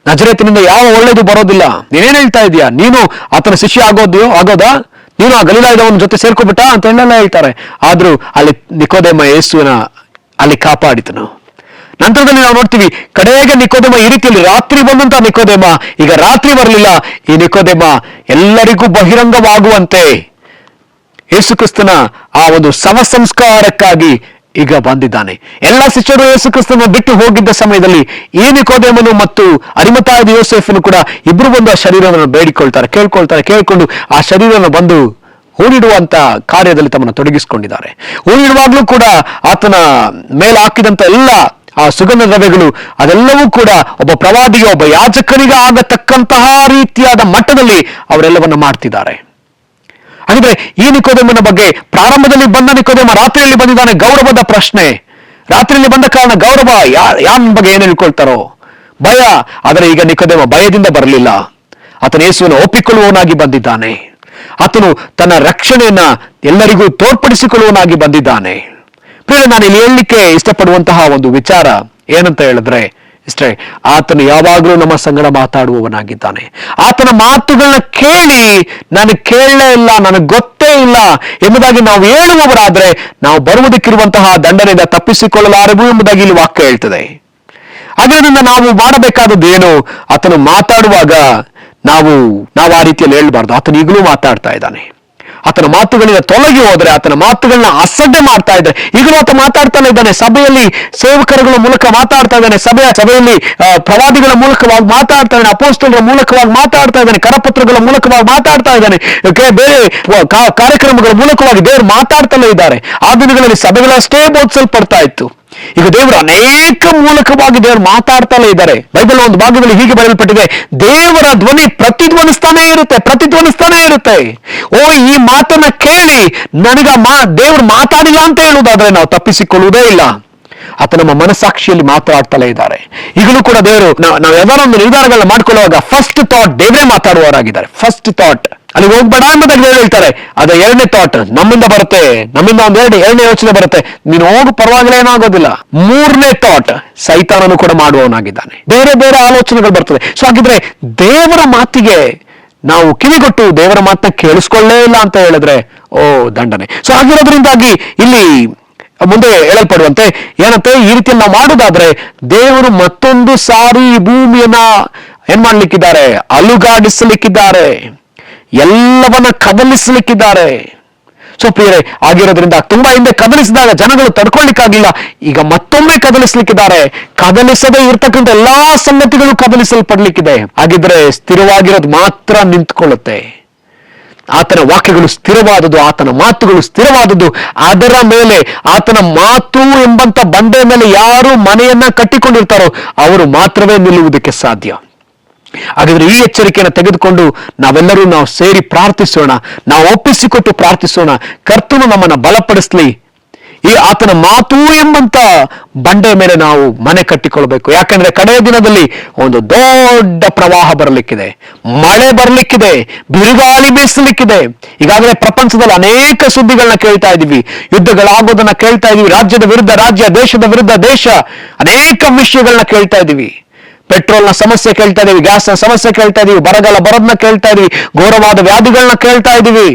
ನಜರೇತಿನಿಂದ ಯಾವ ಒಳ್ಳೇದು ಬರೋದಿಲ್ಲ, ನೀನೇನ್ ಹೇಳ್ತಾ ಇದೀಯಾ, ನೀನು ಆತನ ಶಿಷ್ಯ ಆಗೋದಾ, ನೀನು ಆ ಗಲಿಲಾಯದವನ ಜೊತೆ ಸೇರ್ಕೊಬಿಟ್ಟ ಅಂತ ಎಲ್ಲ ಹೇಳ್ತಾರೆ. ಆದ್ರೂ ಅಲ್ಲಿ ನಿಕೋದೇಮ ಯೇಸುವಿನ ಅಲ್ಲಿ ಕಾಪಾಡಿತನು. ನಂತರದಲ್ಲಿ ನಾವು ನೋಡ್ತೀವಿ ಕಡೆಗೆ ನಿಕೋದೇಮ ಈ ರೀತಿಯಲ್ಲಿ ರಾತ್ರಿ ಬಂದಂತ ನಿಕೋದೇಮ ಈಗ ರಾತ್ರಿ ಬರಲಿಲ್ಲ. ಈ ನಿಕೋದೇಮ ಎಲ್ಲರಿಗೂ ಬಹಿರಂಗವಾಗುವಂತೆ ಯೇಸು ಕ್ರಿಸ್ತನ ಆ ಒಂದು ಸಂಸ್ಕಾರಕ್ಕಾಗಿ ಈಗ ಬಂದಿದ್ದಾನೆ. ಎಲ್ಲ ಶಿಷ್ಯರು ಯೇಸು ಕ್ರಿಸ್ತನ ಬಿಟ್ಟು ಹೋಗಿದ್ದ ಸಮಯದಲ್ಲಿ ಈ ನಿಕೋದೇಮನು ಮತ್ತು ಅರಿಮಥಾಯದ ಯೋಸೇಫನು ಕೂಡ ಇಬ್ರು ಬಂದು ಆ ಶರೀರವನ್ನು ಕೇಳ್ಕೊಂಡು ಆ ಶರೀರವನ್ನು ಬಂದು ಹೂಣಿಡುವಂತ ಕಾರ್ಯದಲ್ಲಿ ತಮ್ಮನ್ನು ತೊಡಗಿಸಿಕೊಂಡಿದ್ದಾರೆ. ಹೂಣಿಡುವಾಗ್ಲೂ ಕೂಡ ಆತನ ಮೇಲೆ ಹಾಕಿದಂತ ಎಲ್ಲ ಆ ಸುಗಂಧ ದ್ರವ್ಯಗಳು ಅದೆಲ್ಲವೂ ಕೂಡ ಒಬ್ಬ ಪ್ರವಾದಿಗೆ, ಒಬ್ಬ ಯಾಜಕನಿಗೆ ಆಗತಕ್ಕಂತಹ ರೀತಿಯಾದ ಮಟ್ಟದಲ್ಲಿ ಅವರೆಲ್ಲವನ್ನ ಮಾಡ್ತಿದ್ದಾರೆ. ಹಾಗಿದ್ರೆ ಈ ನಿಕೋದೇಮನ ಬಗ್ಗೆ ಪ್ರಾರಂಭದಲ್ಲಿ ಬಂದ ನಿಕೋದೇಮ ರಾತ್ರಿಯಲ್ಲಿ ಬಂದಿದ್ದಾನೆ. ಗೌರವದ ಪ್ರಶ್ನೆ, ರಾತ್ರಿಯಲ್ಲಿ ಬಂದ ಕಾರಣ ಗೌರವ, ಯಾರ ಬಗ್ಗೆ ಏನ್ ಹೇಳ್ಕೊಳ್ತಾರೋ ಭಯ. ಆದರೆ ಈಗ ನಿಕೋದೇಮ ಭಯದಿಂದ ಬರಲಿಲ್ಲ, ಆತನ ಯೇಸುವನ್ನು ಒಪ್ಪಿಕೊಳ್ಳುವವನಾಗಿ ಬಂದಿದ್ದಾನೆ. ಆತನು ತನ್ನ ರಕ್ಷಣೆಯನ್ನ ಎಲ್ಲರಿಗೂ ತೋರ್ಪಡಿಸಿಕೊಳ್ಳುವವನಾಗಿ ಬಂದಿದ್ದಾನೆ. ನಾನು ಇಲ್ಲಿ ಹೇಳಲಿಕ್ಕೆ ಇಷ್ಟಪಡುವಂತಹ ಒಂದು ವಿಚಾರ ಏನಂತ ಹೇಳಿದ್ರೆ ಇಷ್ಟೇ, ಆತನು ಯಾವಾಗಲೂ ನಮ್ಮ ಸಂಗಡ ಮಾತಾಡುವವನಾಗಿದ್ದಾನೆ. ಆತನ ಮಾತುಗಳನ್ನ ಕೇಳಿ ನಾನು ಕೇಳಲೇ ಇಲ್ಲ, ನನಗೆ ಗೊತ್ತೇ ಇಲ್ಲ ಎಂಬುದಾಗಿ ನಾವು ಹೇಳುವವರಾದ್ರೆ ನಾವು ಬರುವುದಕ್ಕಿರುವಂತಹ ದಂಡನೆಯಿಂದ ತಪ್ಪಿಸಿಕೊಳ್ಳಲಾರೆವು ಎಂಬುದಾಗಿ ಇಲ್ಲಿ ವಾಕ್ಯ ಹೇಳ್ತದೆ. ಅದರಿಂದ ನಾವು ಮಾಡಬೇಕಾದದ್ದು ಏನು, ಆತನು ಮಾತಾಡುವಾಗ ನಾವು ಆ ರೀತಿಯಲ್ಲಿ ಹೇಳಬಾರ್ದು. ಆತನು ಈಗಲೂ ಮಾತಾಡ್ತಾ ಇದ್ದಾನೆ. ಆತನ ಮಾತುಗಳಿಂದ ತೊಲಗಿ ಹೋದ್ರೆ, ಆತನ ಮಾತುಗಳನ್ನ ಅಸಡ್ಡೆ ಮಾಡ್ತಾ ಇದ್ರೆ, ಈಗಲೂ ಆತ ಮಾತಾಡ್ತಾನೆ ಇದ್ದಾನೆ. ಸಭೆಯಲ್ಲಿ ಸೇವಕರುಗಳ ಮೂಲಕ ಮಾತಾಡ್ತಾ ಇದ್ದಾನೆ, ಸಭೆಯಲ್ಲಿ ಪ್ರವಾದಿಗಳ ಮೂಲಕವಾಗಿ ಮಾತಾಡ್ತಾ ಇದ್ದಾನೆ, ಅಪೋಸ್ತಲರ ಮೂಲಕವಾಗಿ ಮಾತಾಡ್ತಾ ಇದ್ದಾನೆ, ಕರಪತ್ರಗಳ ಮೂಲಕವಾಗಿ ಮಾತಾಡ್ತಾ ಇದ್ದಾನೆ, ಬೇರೆ ಕಾರ್ಯಕ್ರಮಗಳ ಮೂಲಕವಾಗಿ ದೇವರು ಮಾತಾಡ್ತಲೇ ಇದ್ದಾರೆ. ಆ ದಿನಗಳಲ್ಲಿ ಸಭೆಗಳಷ್ಟೇ ಬೋಧಿಸಲ್ಪಡ್ತಾ ಇತ್ತು. ಈಗ ದೇವರು ಅನೇಕ ಮೂಲಕವಾಗಿ ದೇವರು ಮಾತಾಡ್ತಲೇ ಇದ್ದಾರೆ. ಬೈಬಲ್ ಒಂದು ಭಾಗದಲ್ಲಿ ಹೀಗೆ ಬರೆಯಲ್ಪಟ್ಟಿದೆ, ದೇವರ ಧ್ವನಿ ಪ್ರತಿಧ್ವನಿಸ್ತಾನೆ ಇರುತ್ತೆ. ಈ ಮಾತನ್ನ ಕೇಳಿ ನನಗ ದೇವರು ಮಾತಾಡಿಲ್ಲ ಅಂತ ಹೇಳುವುದಾದ್ರೆ ನಾವು ತಪ್ಪಿಸಿಕೊಳ್ಳುವುದೇ ಇಲ್ಲ. ಆತ ನಮ್ಮ ಮನಸ್ಸಾಕ್ಷಿಯಲ್ಲಿ ಮಾತಾಡ್ತಲೇ ಇದ್ದಾರೆ. ಈಗಲೂ ಕೂಡ ದೇವರು ನಾವು ಯಾವ್ದಾರ ಒಂದು ನಿರ್ಧಾರಗಳನ್ನ ಮಾಡ್ಕೊಳ್ಳುವಾಗ ಫಸ್ಟ್ ಥಾಟ್ ದೇವರೇ ಮಾತಾಡುವವರಾಗಿದ್ದಾರೆ. ಫಸ್ಟ್ ಥಾಟ್ ಅಲ್ಲಿ ಹೋಗ್ಬೇಡ ಎಂಬುದಾಗಿ ದೇವರು ಹೇಳ್ತಾರೆ. ಅದ ಎರಡನೇ ಥಾಟ್ ನಮ್ಮಿಂದ ಬರುತ್ತೆ, ನಮ್ಮಿಂದ ಎರಡನೇ ಯೋಚನೆ ಬರುತ್ತೆ, ನೀನು ಹೋಗು ಪರವಾಗಿಲ್ಲ ಏನಾಗೋದಿಲ್ಲ. ಮೂರನೇ ಥಾಟ್ ಸೈತಾನನು ಕೂಡ ಮಾಡುವವನಾಗಿದ್ದಾನೆ, ಬೇರೆ ಬೇರೆ ಆಲೋಚನೆಗಳು ಬರ್ತದೆ. ಸೊ ಹಾಗಿದ್ರೆ ದೇವರ ಮಾತಿಗೆ ನಾವು ಕಿವಿಗೊಟ್ಟು ದೇವರ ಮಾತನ್ನ ಕೇಳಿಸ್ಕೊಳ್ಳೇ ಇಲ್ಲ ಅಂತ ಹೇಳಿದ್ರೆ ದಂಡನೆ. ಸೊ ಹಾಗಿರೋದ್ರಿಂದಾಗಿ ಇಲ್ಲಿ ಮುಂದೆ ಹೇಳಲ್ಪಡುವಂತೆ ಏನಂತೆ, ಈ ರೀತಿಯಲ್ಲಿ ನಾವು ಮಾಡುವುದಾದ್ರೆ ದೇವರು ಮತ್ತೊಂದು ಸಾರಿ ಈ ಭೂಮಿಯನ್ನ ಏನ್ ಮಾಡ್ಲಿಕ್ಕಿದ್ದಾರೆ, ಅಲುಗಾಡಿಸಲಿಕ್ಕಿದ್ದಾರೆ, ಎಲ್ಲವನ್ನ ಕದಲಿಸಲಿಕ್ಕಿದ್ದಾರೆ. ಸೊ ಪ್ರಿಯರೇ, ಆಗಿರೋದ್ರಿಂದ ತುಂಬಾ ಹಿಂದೆ ಕದಲಿಸಿದಾಗ ಜನಗಳು ತಡ್ಕೊಳ್ಳಿಕ್ಕಾಗಿಲ್ಲ, ಈಗ ಮತ್ತೊಮ್ಮೆ ಕದಲಿಸ್ಲಿಕ್ಕಿದ್ದಾರೆ. ಕದಲಿಸದೇ ಇರ್ತಕ್ಕಂಥ ಎಲ್ಲಾ ಸಂಗತಿಗಳು ಕದಲಿಸಲ್ಪಡ್ಲಿಕ್ಕಿದೆ. ಹಾಗಿದ್ರೆ ಸ್ಥಿರವಾಗಿರೋದು ಮಾತ್ರ ನಿಂತ್ಕೊಳ್ಳುತ್ತೆ. ಆತನ ವಾಕ್ಯಗಳು ಸ್ಥಿರವಾದದ್ದು, ಆತನ ಮಾತುಗಳು ಸ್ಥಿರವಾದದ್ದು. ಅದರ ಮೇಲೆ ಆತನ ಮಾತು ಎಂಬಂತ ಬಂಡೆ ಮೇಲೆ ಯಾರು ಮನೆಯನ್ನ ಕಟ್ಟಿಕೊಂಡಿರ್ತಾರೋ ಅವರು ಮಾತ್ರವೇ ನಿಲ್ಲುವುದಕ್ಕೆ ಸಾಧ್ಯ. ಹಾಗಾದ್ರೆ ಈ ಎಚ್ಚರಿಕೆಯನ್ನು ತೆಗೆದುಕೊಂಡು ನಾವೆಲ್ಲರೂ ಸೇರಿ ಪ್ರಾರ್ಥಿಸೋಣ, ನಾವು ಒಪ್ಪಿಸಿಕೊಟ್ಟು ಪ್ರಾರ್ಥಿಸೋಣ. ಕರ್ತನು ನಮ್ಮನ್ನ ಬಲಪಡಿಸ್ಲಿ. ಈ ಆತನ ಮಾತು ಎಂಬಂತ ಬಂಡೆಯ ಮೇಲೆ ನಾವು ಮನೆ ಕಟ್ಟಿಕೊಳ್ಬೇಕು. ಯಾಕಂದ್ರೆ ಕಡೆಯ ದಿನದಲ್ಲಿ ಒಂದು ದೊಡ್ಡ ಪ್ರವಾಹ ಬರಲಿಕ್ಕಿದೆ, ಮಳೆ ಬರಲಿಕ್ಕಿದೆ, ಬಿರುಗಾಳಿ ಬೀಸಲಿಕ್ಕಿದೆ. ಈಗಾಗಲೇ ಪ್ರಪಂಚದಲ್ಲಿ ಅನೇಕ ಸುದ್ದಿಗಳನ್ನ ಕೇಳ್ತಾ ಇದೀವಿ, ಯುದ್ಧಗಳಾಗೋದನ್ನ ಕೇಳ್ತಾ ಇದೀವಿ, ರಾಜ್ಯದ ವಿರುದ್ಧ ರಾಜ್ಯ, ದೇಶದ ವಿರುದ್ಧ ದೇಶ, ಅನೇಕ ವಿಷಯಗಳನ್ನ ಕೇಳ್ತಾ ಇದೀವಿ. ಪೆಟ್ರೋಲ್ನ ಸಮಸ್ಯೆ ಕೇಳ್ತಾ ಇದೀವಿ, ಗ್ಯಾಸ್ನ ಸಮಸ್ಯೆ ಕೇಳ್ತಾ ಇದೀವಿ, ಬರಗಾಲ ಬರೋದನ್ನ ಕೇಳ್ತಾ ಇದೀವಿ, ಘೋರವಾದ ವ್ಯಾಧಿಗಳನ್ನ ಕೇಳ್ತಾ ಇದೀವಿ.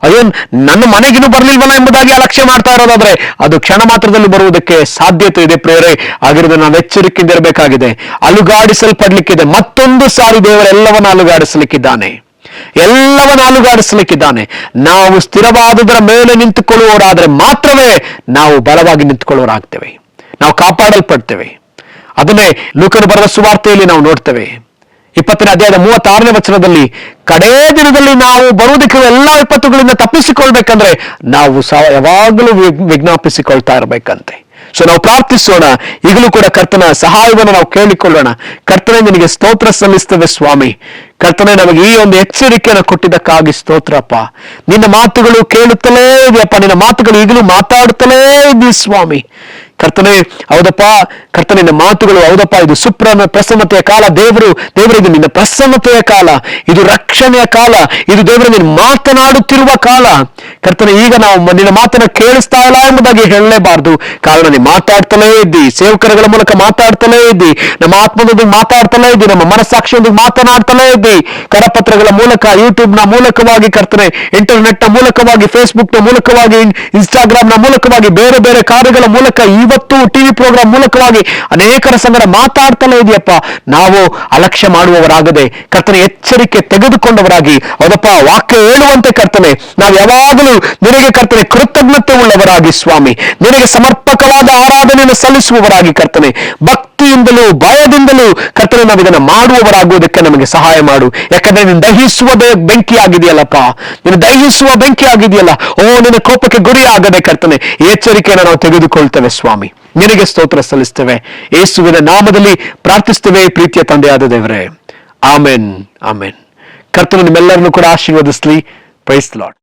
ಅಯ್ಯೋ, ನನ್ನ ಮನೆಗಿನ್ನೂ ಬರ್ಲಿಲ್ವಲ್ಲ ಎಂಬುದಾಗಿ ಅಲಕ್ಷ್ಯ ಮಾಡ್ತಾ ಇರೋದಾದ್ರೆ ಅದು ಕ್ಷಣ ಮಾತ್ರದಲ್ಲಿ ಬರುವುದಕ್ಕೆ ಸಾಧ್ಯತೆ ಇದೆ ಪ್ರಿಯರೇ. ಆಗಿರೋದು ನಾವು ಎಚ್ಚರಿಕೆಯಿಂದ ಇರಬೇಕಾಗಿದೆ. ಅಲುಗಾಡಿಸಲ್ಪಡ್ಲಿಕ್ಕಿದೆ, ಮತ್ತೊಂದು ಸಾರಿ ದೇವರೆಲ್ಲವನ್ನ ಅಲುಗಾಡಿಸಲಿಕ್ಕಿದ್ದಾನೆ, ಎಲ್ಲವನ್ನ ಅಲುಗಾಡಿಸಲಿಕ್ಕಿದ್ದಾನೆ. ನಾವು ಸ್ಥಿರವಾದುದರ ಮೇಲೆ ನಿಂತುಕೊಳ್ಳುವವರಾದ್ರೆ ಮಾತ್ರವೇ ನಾವು ಬಲವಾಗಿ ನಿಂತುಕೊಳ್ಳುವರಾಗ್ತೇವೆ, ನಾವು ಕಾಪಾಡಲ್ಪಡ್ತೇವೆ. ಅದನ್ನೇ ಲೂಕನು ಬರೆದ ಸುವಾರ್ತೆಯಲ್ಲಿ ನಾವು ನೋಡ್ತೇವೆ. 20ನೇ ಅಧ್ಯಾಯದ 36ನೇ ವಚನದಲ್ಲಿ, ಕಡೇ ದಿನದಲ್ಲಿ ನಾವು ಬರುವುದಕ್ಕೆ ಎಲ್ಲಾ ವಿಪತ್ತುಗಳಿಂದ ತಪ್ಪಿಸಿಕೊಳ್ಬೇಕಂದ್ರೆ ನಾವು ಯಾವಾಗಲೂ ವಿಜ್ಞಾಪಿಸಿಕೊಳ್ತಾ ಇರಬೇಕಂತೆ. ಸೊ ನಾವು ಪ್ರಾರ್ಥಿಸೋಣ, ಈಗಲೂ ಕೂಡ ಕರ್ತನ ಸಹಾಯವನ್ನು ನಾವು ಕೇಳಿಕೊಳ್ಳೋಣ. ಕರ್ತನೆ, ನಿನಗೆ ಸ್ತೋತ್ರ ಸಲ್ಲಿಸ್ತೇವೆ ಸ್ವಾಮಿ. ಕರ್ತನೆ, ನಮಗೆ ಈ ಒಂದು ಎಚ್ಚರಿಕೆಯನ್ನು ಕೊಟ್ಟಿದ್ದಕ್ಕಾಗಿ ಸ್ತೋತ್ರಪ್ಪ. ನಿನ್ನ ಮಾತುಗಳು ಕೇಳುತ್ತಲೇ ಇದೆಯಪ್ಪ, ನಿನ್ನ ಮಾತುಗಳು ಈಗಲೂ ಮಾತಾಡುತ್ತಲೇ ಇದ್ದೀ ಸ್ವಾಮಿ. ಕರ್ತನೆ, ಹೌದಪ್ಪ ಕರ್ತನೆ, ನಿನ್ನ ಮಾತುಗಳು ಹೌದಪ್ಪ, ಇದು ಪ್ರಸನ್ನತೆಯ ಕಾಲ. ದೇವರು ಇದು ನಿನ್ನ ಪ್ರಸನ್ನತೆಯ ಕಾಲ, ಇದು ರಕ್ಷಣೆಯ ಕಾಲ, ಇದು ದೇವರು ನೀನು ಮಾತನಾಡುತ್ತಿರುವ ಕಾಲ. ಕರ್ತನೆ, ಈಗ ನಾವು ನಿನ್ನ ಮಾತನ್ನು ಕೇಳಿಸ್ತಾ ಇಲ್ಲ ಎಂಬುದಾಗಿ ಹೇಳಲೇಬಾರದು. ಕಾರಣ ನೀನು ಮಾತಾಡ್ತಲೇ ಇದ್ದಿ, ಸೇವಕರುಗಳ ಮೂಲಕ ಮಾತಾಡ್ತಲೇ ಇದ್ದಿ, ನಮ್ಮ ಆತ್ಮದೊಂದಿಗೆ ಮಾತಾಡ್ತಲೇ ಇದ್ದಿ, ನಮ್ಮ ಮನಸ್ಸಾಕ್ಷಿಯೊಂದಿಗೆ ಮಾತನಾಡ್ತಲೇ ಇದ್ದಿ. ಕರಪತ್ರಗಳ ಮೂಲಕ, ಯೂಟ್ಯೂಬ್ ನ ಮೂಲಕವಾಗಿ ಕರ್ತನೆ, ಇಂಟರ್ನೆಟ್ ನ ಮೂಲಕವಾಗಿ, ಫೇಸ್ಬುಕ್ ನ ಮೂಲಕವಾಗಿ, ಇನ್ಸ್ಟಾಗ್ರಾಮ್ ನ ಮೂಲಕವಾಗಿ, ಬೇರೆ ಬೇರೆ ಕಾರ್ಯಗಳ ಮೂಲಕ, ಇವತ್ತು ಟಿವಿ ಪ್ರೋಗ್ರಾಮ್ ಮೂಲಕವಾಗಿ ಅನೇಕರ ಸಂಗಡ ಮಾತಾಡ್ತಲೇ ಇದೆಯಪ್ಪ. ನಾವು ಅಲಕ್ಷ್ಯ ಮಾಡುವವರಾಗದೆ ಕರ್ತನೆ ಎಚ್ಚರಿಕೆ ತೆಗೆದುಕೊಂಡವರಾಗಿ, ಹೌದಪ್ಪ, ವಾಕ್ಯ ಹೇಳುವಂತೆ ಕರ್ತನೆ ನಾವು ಯಾವಾಗಲೂ ನಿನಗೆ ಕರ್ತನೆ ಕೃತಜ್ಞತೆ ಉಳ್ಳವರಾಗಿ ಸ್ವಾಮಿ, ನಿನಗೆ ಸಮರ್ಪಕವಾದ ಆರಾಧನೆಯನ್ನು ಸಲ್ಲಿಸುವವರಾಗಿ ಕರ್ತನೆ, ಭಕ್ತಿಯಿಂದಲೂ ಭಯದಿಂದಲೂ ಕರ್ತನೆ ನಾವು ಇದನ್ನು ಮಾಡುವವರಾಗುವುದಕ್ಕೆ ನಮಗೆ ಸಹಾಯ ಮಾಡು. ಯಾಕಂದ್ರೆ ನೀನು ದಹಿಸುವ ಬೆಂಕಿ ಆಗಿದೆಯಲ್ಲಪ್ಪ, ನೀನು ದಹಿಸುವ ಬೆಂಕಿ ಆಗಿದೆಯಲ್ಲ. ನಿನ್ನ ಕೋಪಕ್ಕೆ ಗುರಿಯಾಗದೆ ಕರ್ತನೆ ಈ ಎಚ್ಚರಿಕೆಯನ್ನು ನಾವು ತೆಗೆದುಕೊಳ್ತೇವೆ ಸ್ವಾಮಿ. ನಿನಗೆ ಸ್ತೋತ್ರ ಸಲ್ಲಿಸ್ತೇವೆ, ಯೇಸುವಿನ ನಾಮದಲ್ಲಿ ಪ್ರಾರ್ಥಿಸ್ತೇವೆ ಪ್ರೀತಿಯ ತಂದೆಯಾದ ದೇವರೇ, ಆಮೆನ್, ಆಮೆನ್. ಕರ್ತನು ನಿಮ್ಮೆಲ್ಲರನ್ನು ಕೂಡ ಆಶೀರ್ವದಿಸಲಿ. Praise the lord.